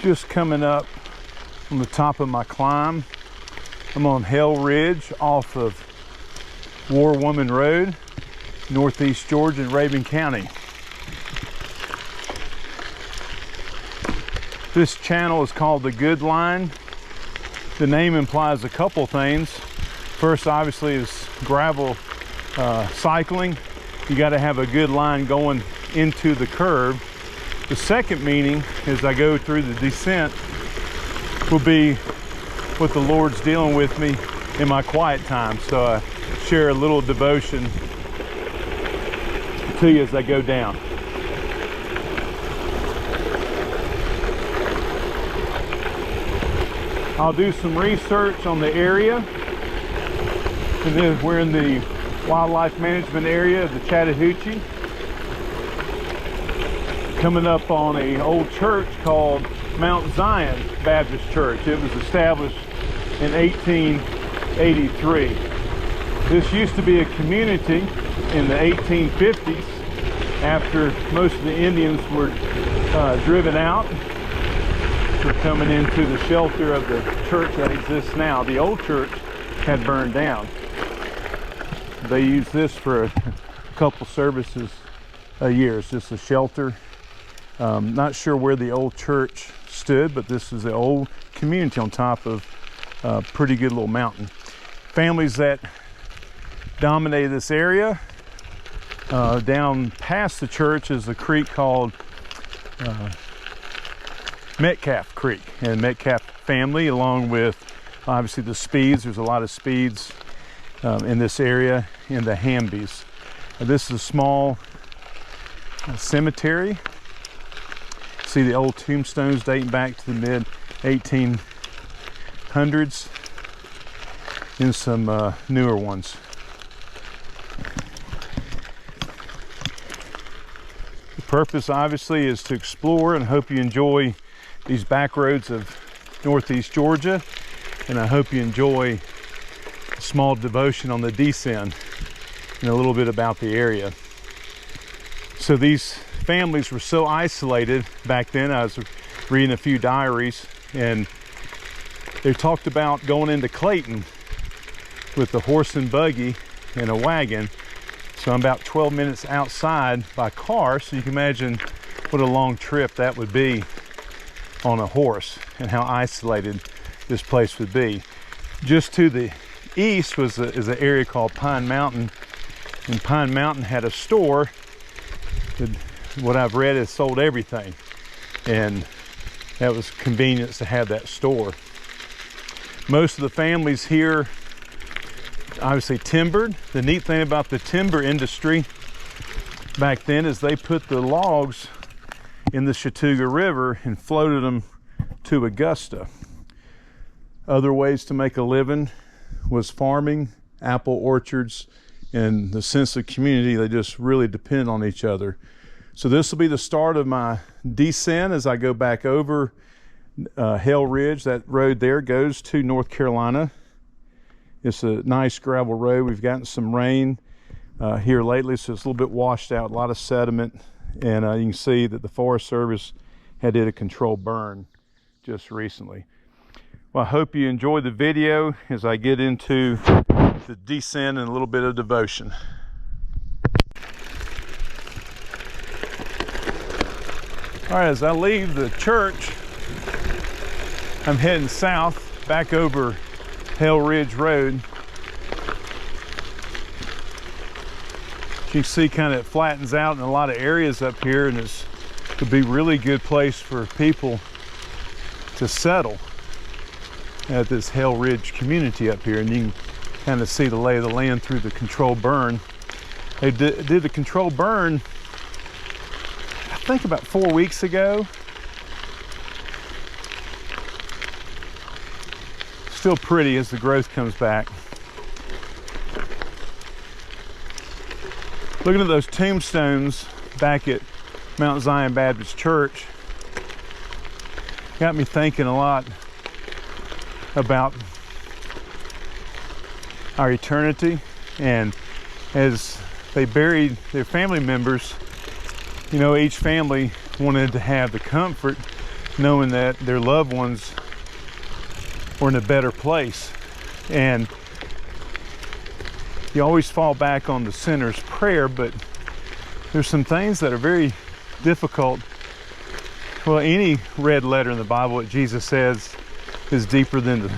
Just coming up on the top of my climb. I'm on Hale Ridge off of War Woman Road, Northeast Georgia in Rabun County. This channel is called the Good Line. The name implies a couple things. First, obviously, is gravel cycling. You got to have a good line going into the curve. The second meaning, as I go through the descent, will be what the Lord's dealing with me in my quiet time. So I share a little devotion to you as I go down. I'll do some research on the area, and then we're in the wildlife management area of the Chattahoochee. Coming up on an old church called Mount Zion Baptist Church. It was established in 1883. This used to be a community in the 1850s after most of the Indians were driven out. We're coming into the shelter of the church that exists now. The old church had burned down. They used this for a couple services a year. It's just a shelter. Not sure where the old church stood, but this is the old community on top of a pretty good little mountain. Families that dominated this area. Down past the church is a creek called Metcalf Creek, and Metcalf family, along with obviously the Speeds. There's a lot of Speeds in this area, and the Hambies. This is a small cemetery. See the old tombstones dating back to the mid 1800s, and some newer ones. The purpose obviously is to explore, and I hope you enjoy these back roads of Northeast Georgia, and I hope you enjoy a small devotion on the descent and a little bit about the area. So these families were so isolated back then. I was reading a few diaries, and they talked about going into Clayton with a horse and buggy and a wagon. So I'm about 12 minutes outside by car, so you can imagine what a long trip that would be on a horse, and how isolated this place would be. Just to the east is an area called Pine Mountain, and Pine Mountain had a store that, what I've read, is sold everything, and that was convenience to have that store. Most of the families here obviously timbered. The neat thing about the timber industry back then is they put the logs in the Chattooga River and floated them to Augusta. Other ways to make a living was farming, apple orchards, and the sense of community. They just really depend on each other. So this will be the start of my descent as I go back over Hale Ridge. That road there goes to North Carolina. It's a nice gravel road. We've gotten some rain here lately, so it's a little bit washed out, a lot of sediment. And you can see that the Forest Service had did a controlled burn just recently. Well, I hope you enjoy the video as I get into the descent and a little bit of devotion. All right, as I leave the church, I'm heading south back over Hale Ridge Road. You can see kind of it flattens out in a lot of areas up here, and it's could be a really good place for people to settle at this Hale Ridge community up here. And you can kind of see the lay of the land through the controlled burn. They did the controlled burn, I think about 4 weeks ago. Still pretty as the growth comes back. Looking at those tombstones back at Mount Zion Baptist Church got me thinking a lot about our eternity. And as they buried their family members, you know, each family wanted to have the comfort knowing that their loved ones were in a better place. And you always fall back on the sinner's prayer, but there's some things that are very difficult. Well, any red letter in the Bible, what Jesus says, is deeper than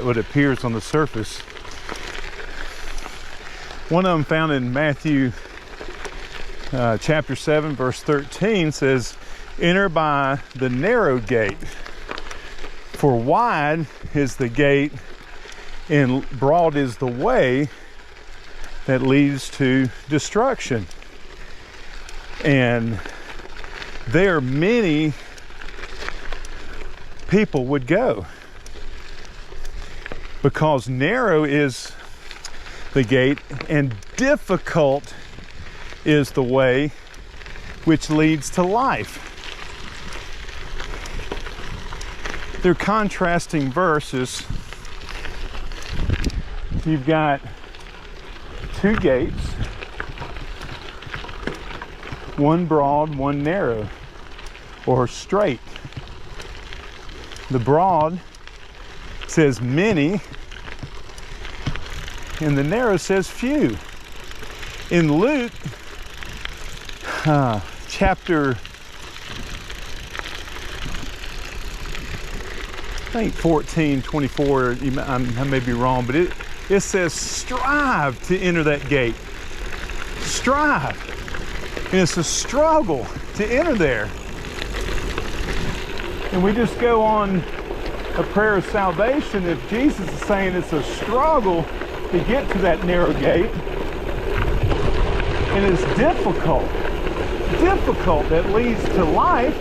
what appears on the surface. One of them found in Matthew chapter 7, verse 13 says, "Enter by the narrow gate, for wide is the gate and broad is the way that leads to destruction. And there many people would go, because narrow is the gate and difficult is the way which leads to life." They're contrasting verses. You've got two gates, one broad, one narrow, or straight. The broad says many, and the narrow says few. In Luke chapter, I think 14:24, I may be wrong, but it says strive to enter that gate. Strive. And it's a struggle to enter there. And we just go on a prayer of salvation if Jesus is saying it's a struggle to get to that narrow gate. And it's difficult that leads to life.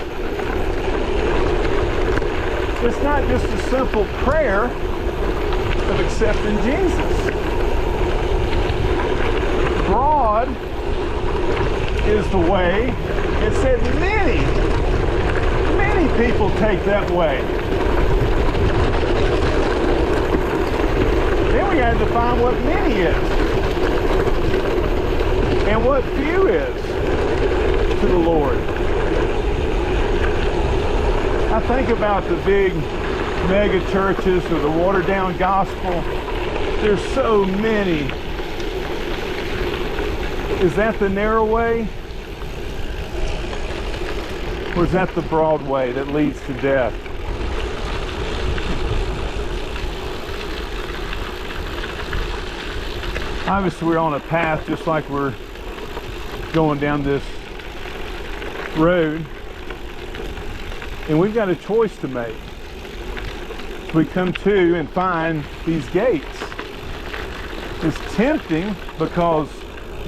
It's not just a simple prayer of accepting Jesus. Broad is the way. It said many people take that way. Then we got to define what many is and what few is to the Lord. I think about the big mega churches or the watered down gospel. There's so many. Is that the narrow way? Or is that the broad way that leads to death? Obviously we're on a path just like we're going down this road, and we've got a choice to make. We come to and find these gates. It's tempting because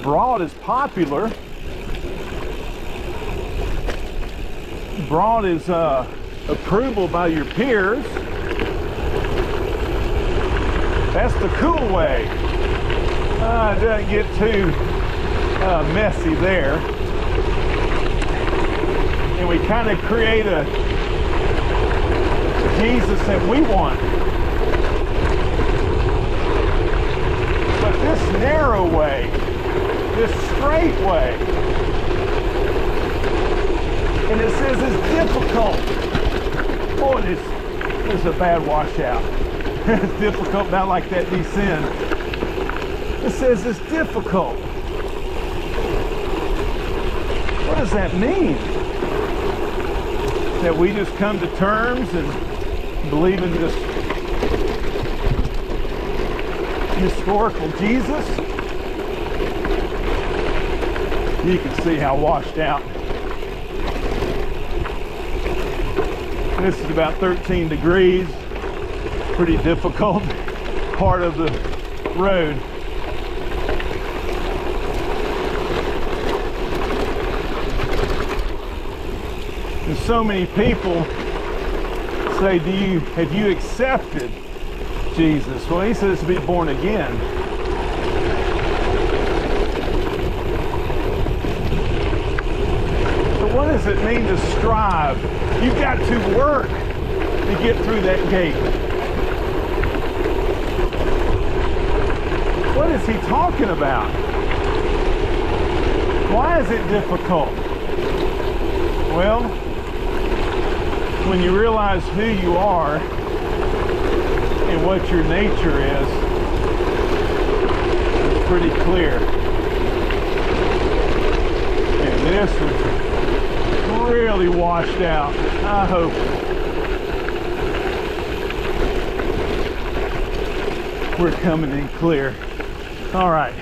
broad is popular. Broad is approval by your peers. That's the cool way. It doesn't get too messy there. And we kind of create a Jesus that we want. But this narrow way, this straight way, and it says it's difficult. Boy, this is a bad washout. It's difficult, not like that descend. It says it's difficult. What does that mean? That we just come to terms and believe in this historical Jesus? You can see how washed out. This is about 13 degrees. Pretty difficult part of the road. And so many people say, have you accepted Jesus? Well, he says to be born again. So what does it mean to strive? You've got to work to get through that gate. What is he talking about? Why is it difficult? Well, when you realize who you are and what your nature is, it's pretty clear. And this was really washed out. I hope. We're coming in clear. All right.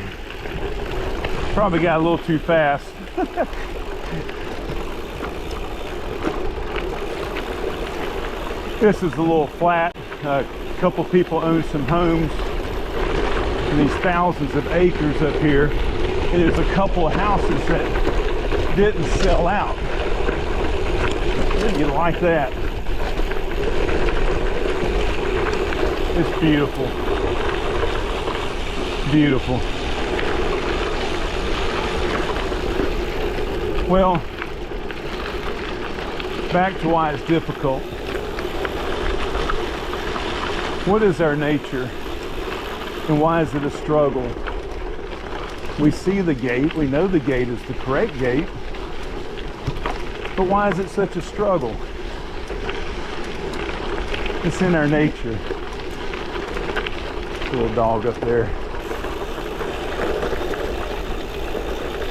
Probably got a little too fast. This is a little flat. A couple people own some homes in these thousands of acres up here. And there's a couple of houses that didn't sell out. You like that? It's beautiful. Beautiful. Well, back to why it's difficult. What is our nature and why is it a struggle? We see the gate, we know the gate is the correct gate, but why is it such a struggle? It's in our nature. Little dog up there.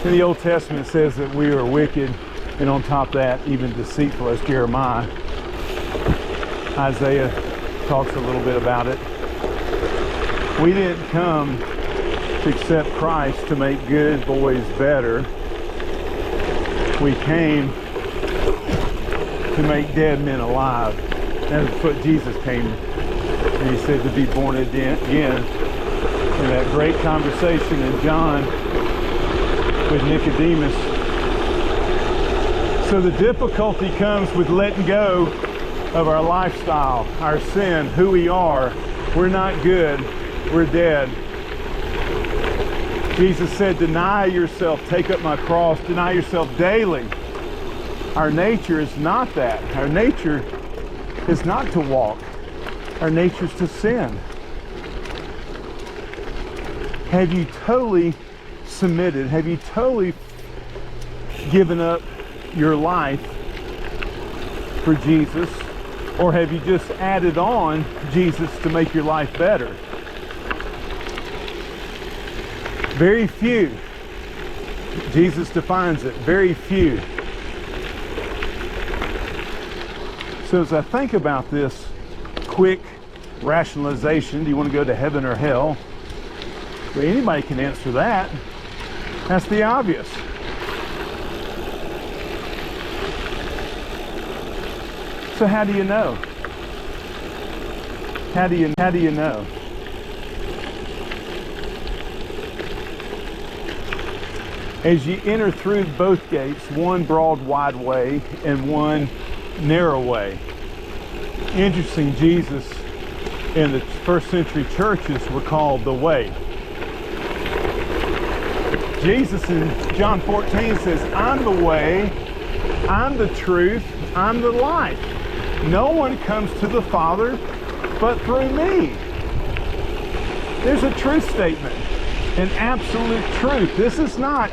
In the Old Testament it says that we are wicked, and on top of that, even deceitful, as Jeremiah. Isaiah talks a little bit about it. We didn't come to accept Christ to make good boys better. We came to make dead men alive. That's what Jesus came. And he said to be born again. In that great conversation in John with Nicodemus. So the difficulty comes with letting go of our lifestyle, our sin, who we are. We're not good, we're dead. Jesus said, deny yourself, take up my cross, deny yourself daily. Our nature is not that. Our nature is not to walk. Our nature is to sin. Have you totally submitted? Have you totally given up your life for Jesus? Or have you just added on Jesus to make your life better? Very few. Jesus defines it, very few. So as I think about this quick rationalization, do you want to go to heaven or hell? Well, anybody can answer that. That's the obvious. So how do you know? How do you know? As you enter through both gates, one broad wide way and one narrow way. Interesting, Jesus in the first century churches were called the way. Jesus in John 14 says, I'm the way, I'm the truth, I'm the life. No one comes to the Father but through me. There's a truth statement, an absolute truth. This is not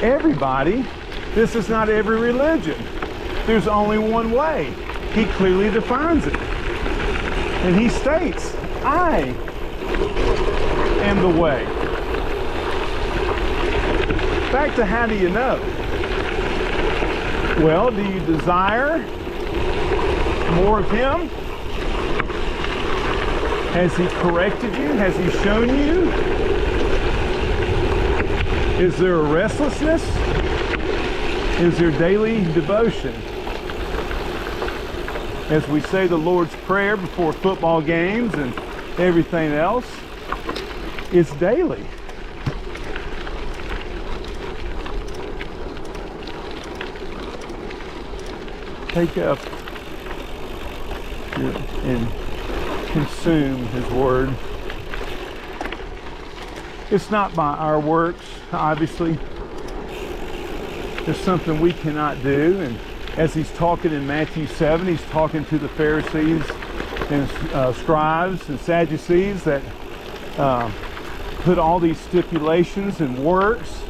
everybody. This is not every religion. There's only one way. He clearly defines it. And he states, I am the way. Back to how do you know? Well, do you desire more of him? Has he corrected you? Has he shown you? Is there a restlessness? Is there daily devotion? As we say the Lord's Prayer before football games and everything else, it's daily. Take up and consume his word. It's not by our works, obviously. There's something we cannot do. And as he's talking in Matthew 7, he's talking to the Pharisees and scribes and Sadducees that put all these stipulations and works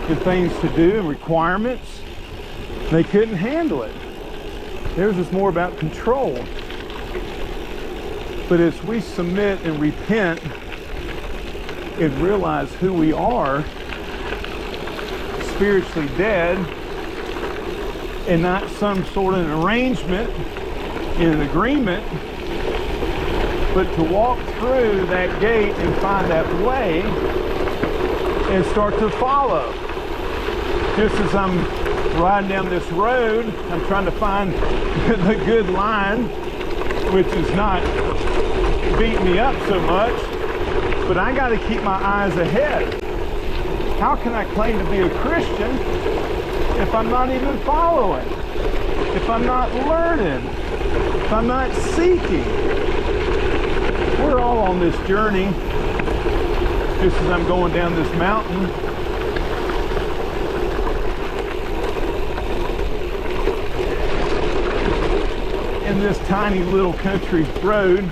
and things to do and requirements. They couldn't handle it. Theirs was more about control. But as we submit and repent and realize who we are, spiritually dead, and not some sort of an arrangement in an agreement, but to walk through that gate and find that way and start to follow. Just as I'm riding down this road, I'm trying to find the good line, which is not beating me up so much, but I got to keep my eyes ahead. How can I claim to be a Christian if I'm not even following? If I'm not learning? If I'm not seeking? We're all on this journey, just as I'm going down this mountain. In this tiny little country road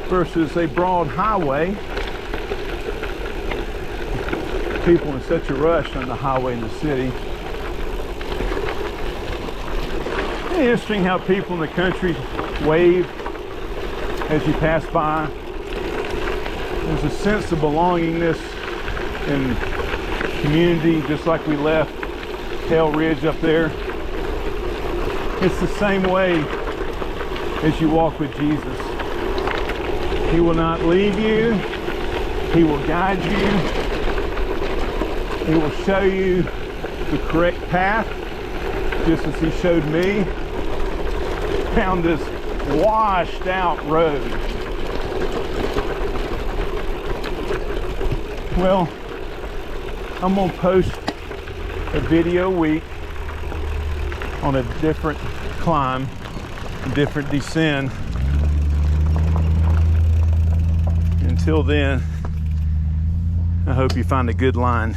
versus a broad highway. People in such a rush on the highway in the city. It's interesting how people in the country wave as you pass by. There's a sense of belongingness and community, just like we left Hale Ridge up there. It's the same way as you walk with Jesus. He will not leave you. He will guide you. He will show you the correct path, just as he showed me down this washed out road. Well, I'm gonna post a video a week on a different climb, a different descent. Until then, I hope you find a good line.